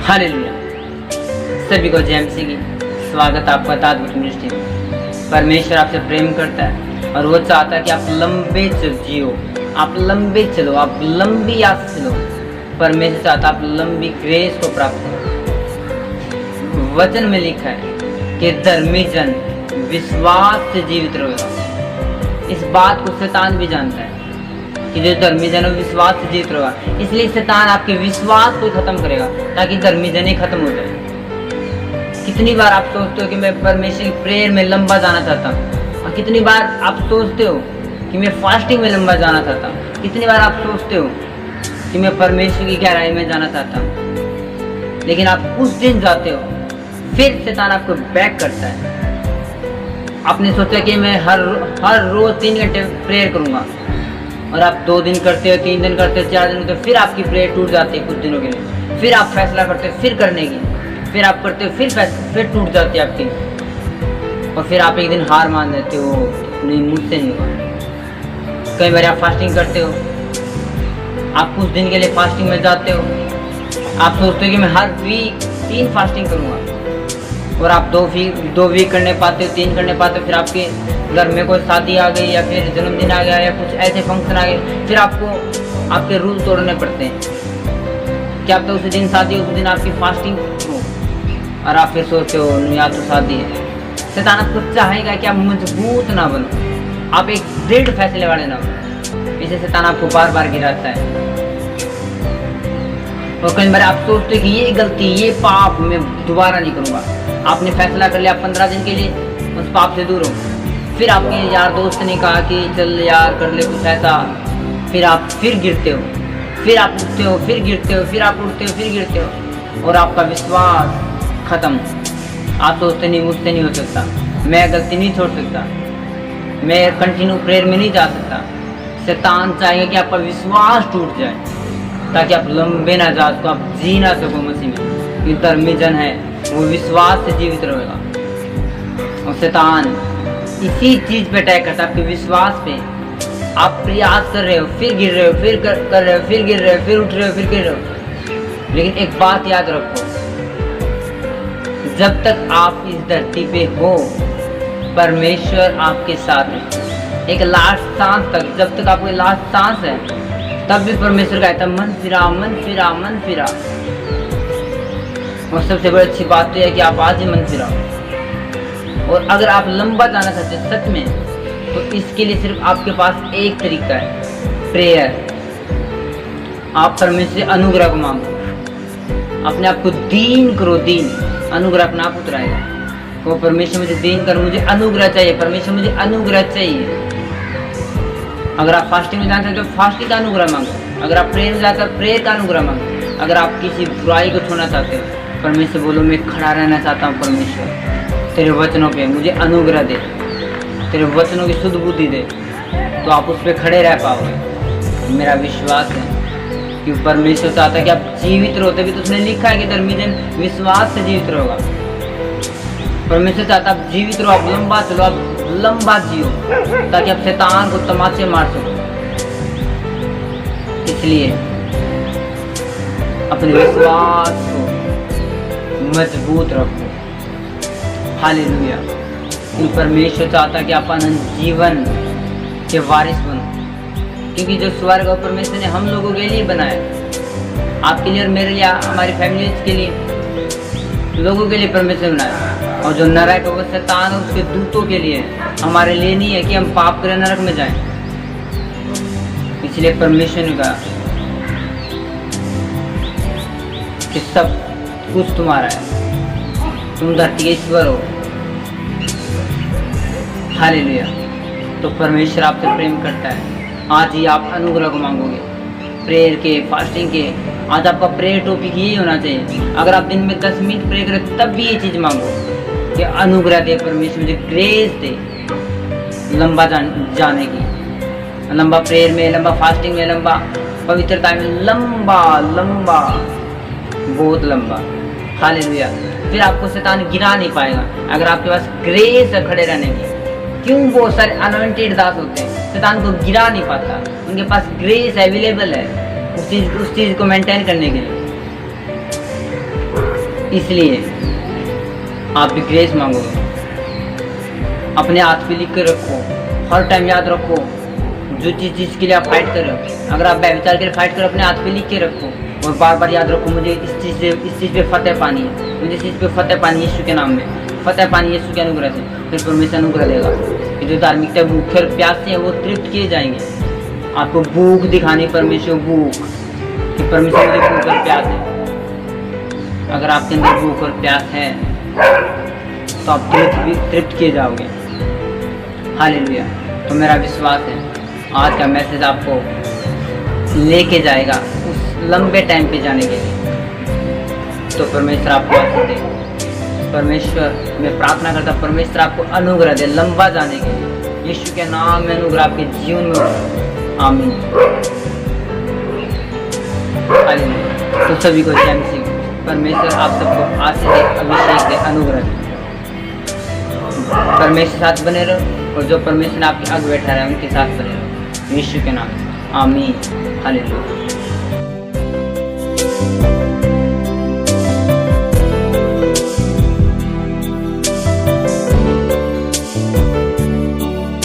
Hallelujah. सभी को जय मसीह की स्वागत आपका ताजपुर मिनिस्ट्री में। परमेश्वर आपसे प्रेम करता है और वो चाहता है कि आप लंबे जियो, आप लंबे चलो, आप लंबी याद चलो। परमेश्वर चाहता है आप लंबी ग्रेस को प्राप्त करो। वचन में लिखा है कि धर्मी जन विश्वास से जीवित रहेगा। इस बात को शैतान भी जानता है कि जो धर्मी जन विश्वास से जीवित रहेगा, इसलिए शैतान आपके विश्वास को खत्म करेगा ताकि धर्मी जन ही खत्म हो जाए। कितनी बार आप सोचते हो कि मैं परमेश्वर की प्रेयर में लंबा जाना चाहता हूँ, और कितनी बार आप सोचते हो कि मैं फास्टिंग में लंबा जाना चाहता हूँ, कितनी बार आप सोचते हो कि मैं परमेश्वर की गहराई में जाना चाहता हूँ, लेकिन आप उस दिन जाते हो फिर शैतान आपको बैक करता है। आपने सोचा कि मैं हर रोज 3 घंटे प्रेयर करूँगा, और आप 2 दिन करते हो, 3 दिन करते हो, 4 दिन करते हो, फिर आपकी प्रेयर टूट जाती है कुछ दिनों के लिए। फिर आप फैसला करते हो फिर करने की, फिर आप करते हो फिर टूट जाती है आपकी, और फिर आप एक दिन हार मान लेते हो, नहीं मुझसे नहीं होगा। कई बार आप फास्टिंग करते हो, आप कुछ दिन के लिए फास्टिंग में जाते हो, आप सोचते हो कि मैं हर वीक 3 फास्टिंग करूँगा, और आप 2 वीक करने पाते हो, 3 करने पाते हो, फिर आपके घर में कोई शादी आ गई या फिर जन्मदिन आ गया या कुछ ऐसे फंक्शन आ गए, फिर आपको आपके रूल तोड़ने पड़ते हैं। क्या आप तो उस दिन शादी, उस दिन आपकी फास्टिंग हो, और आप फिर सोचते हो नहीं आज तो शादी है। शैतान आपको चाहेगा कि आप मजबूत ना बनो, आप एक दृढ़ फैसले वाले ना बनो। इसे शैतान आपको बार बार गिराता है। और कई बार आप सोचते हो कि ये गलती, ये पाप मैं दोबारा नहीं करूँगा। आपने फैसला कर लिया 15 दिन के लिए उस पाप से दूर हो, फिर आपके यार दोस्त ने कहा कि चल यार कर ले कुछ ऐसा, फिर आप फिर गिरते हो, फिर आप उठते हो, फिर गिरते हो, फिर आप उठते हो, फिर गिरते हो, और आपका विश्वास खत्म। आप सोचते नहीं मुझसे नहीं हो सकता, मैं गलती नहीं छोड़ सकता, मैं कंटिन्यू प्रेयर में नहीं जा सकता। शैतान चाहेगा कि आपका विश्वास टूट जाए ताकि आप लंबे ना जा सको, आप जी ना सको मसीह में। ये धर्मी जन है वो विश्वास से जीवित रहेगा, और शैतान इसी चीज पे अटैक करता है, आपके विश्वास पे। आप प्रयास कर रहे हो, फिर गिर रहे हो, फिर कर रहे हो, फिर गिर रहे हो, फिर उठ रहे हो, फिर गिर रहे हो। लेकिन एक बात याद रखो, जब तक आप इस धरती पे हो परमेश्वर आपके साथ है। एक लास्ट सांस तक, जब तक आपको लास्ट सांस है तब भी परमेश्वर कहता है मन फिरा, मन फिरा, मन फिरा। और सबसे बड़ी अच्छी बात तो है कि आप आज ही मन फिराओ। और अगर आप लंबा जाना चाहते हैं सच में, तो इसके लिए सिर्फ आपके पास एक तरीका है, प्रेयर। आप परमेश्वर से अनुग्रह को मांगो, अपने आप को दीन करो, दीन अनुग्रह अपना आप उतराएगा। वो परमेश्वर मुझे दीन कर, मुझे अनुग्रह चाहिए, परमेश्वर मुझे अनुग्रह चाहिए। अगर आप फास्टिंग में जाना चाहते हो फास्टिंग का अनुग्रह मांगो, अगर आप प्रेयर में जाते हो प्रेयर का अनुग्रह मांगो, अगर आप किसी बुराई को छोड़ना चाहते हो परमेश्वर बोलो मैं खड़ा रहना चाहता हूँ, परमेश्वर तेरे वचनों पे मुझे अनुग्रह दे, तेरे वचनों की शुद्ध बुद्धि दे, तो आप उस पर खड़े रह पाओगे। मेरा विश्वास है कि परमेश्वर चाहता है कि आप जीवित रहो, तभी तो उसने लिखा है कि धर्मी जन विश्वास से जीवित रहोगा। परमेश्वर चाहता है आप जीवित रहो, आप लंबा चलो, आप लंबा जियो, ताकि आप शैतान को तमाचे मार सको। इसलिए अपने विश्वास को मजबूत रखो। हालेलुया। परमेश्वर चाहता है कि आप अनंत जीवन के वारिस बनो, क्योंकि जो स्वर्ग और परमेश्वर ने हम लोगों के लिए बनाया, आपके लिए और मेरे लिए, हमारी फैमिली के लिए, लोगों के लिए परमेश्वर बनाया। और जो नरक है वो शैतान और उसके दूतों के लिए, हमारे लिए नहीं है कि हम पाप करें नरक में जाएं। इसलिए परमेश्वर ने कहा कि सब कुछ तुम्हारा है, तुम धरती के ईश्वर हो। हालेलुया। तो परमेश्वर आपसे प्रेम करता है। आज ही आप अनुग्रह को मांगोगे, प्रेयर के, फास्टिंग के। आज आपका प्रेयर टॉपिक यही होना चाहिए। अगर आप दिन में 10 मिनट प्रे करें तब भी ये चीज़ मांगो कि अनुग्रह दे परमेश्वर, मुझे ग्रेस दे लंबा जाने की, लंबा प्रेयर में, लंबा फास्टिंग में, लंबा पवित्रता में, लंबा लंबा, बहुत लंबा। हालेलुया। फिर आपको शैतान गिरा नहीं पाएगा अगर आपके पास ग्रेस है खड़े रहने की। क्यों बहुत सारे अनॉइंटेड दास होते हैं, शैतान को गिरा नहीं पाता, उनके पास ग्रेस अवेलेबल है उस चीज़ को मेंटेन करने के लिए। इसलिए आप भी ग्रेस मांगो। अपने हाथ पे लिख कर रखो, हर टाइम याद रखो जो चीज़ के लिए आप फाइट कर रहे हो। अगर आप व्यभिचार के लिए फाइट कर अपने हाथ पे लिख के रखो और बार बार याद रखो मुझे इस चीज़ पे फतेह पानी है, मुझे इस चीज़ पे फतेह पानी यीशु के नाम में, फतेह पानी यीशु के अनुग्रह से, फिर परमेश्वर अनुग्रह देगा कि जो धार्मिकता भूख और प्यासे हैं वो तृप्त किए जाएंगे। आपको भूख दिखानी परमेश्वर, भूख कि परमेश्वर मुझे भूख और प्यास है। अगर आपके अंदर भूख और प्यास है तो आप तृप्त किए जाओगे। हालेलुया। तो मेरा विश्वास है आज का मैसेज आपको लेके जाएगा उस लंबे टाइम पे जाने के लिए। तो परमेश्वर आपको आशीष दे। परमेश्वर मैं प्रार्थना करता परमेश्वर आपको अनुग्रह दे लंबा जाने के लिए। यीशु के नाम में अनुग्रह आपके जीवन में हो। आमीन। हालेलुया। तो सभी को जय मसीह। परमेश्वर आप सबको आशीष दे, अभिषेक दे, अनुग्रह दे। परमेश्वर साथ बने रहो और जो परमेश्वर ने आपके आगे बैठा है उनके साथ बने रहो। यीशु के नाम। आमीन। हालेलुया।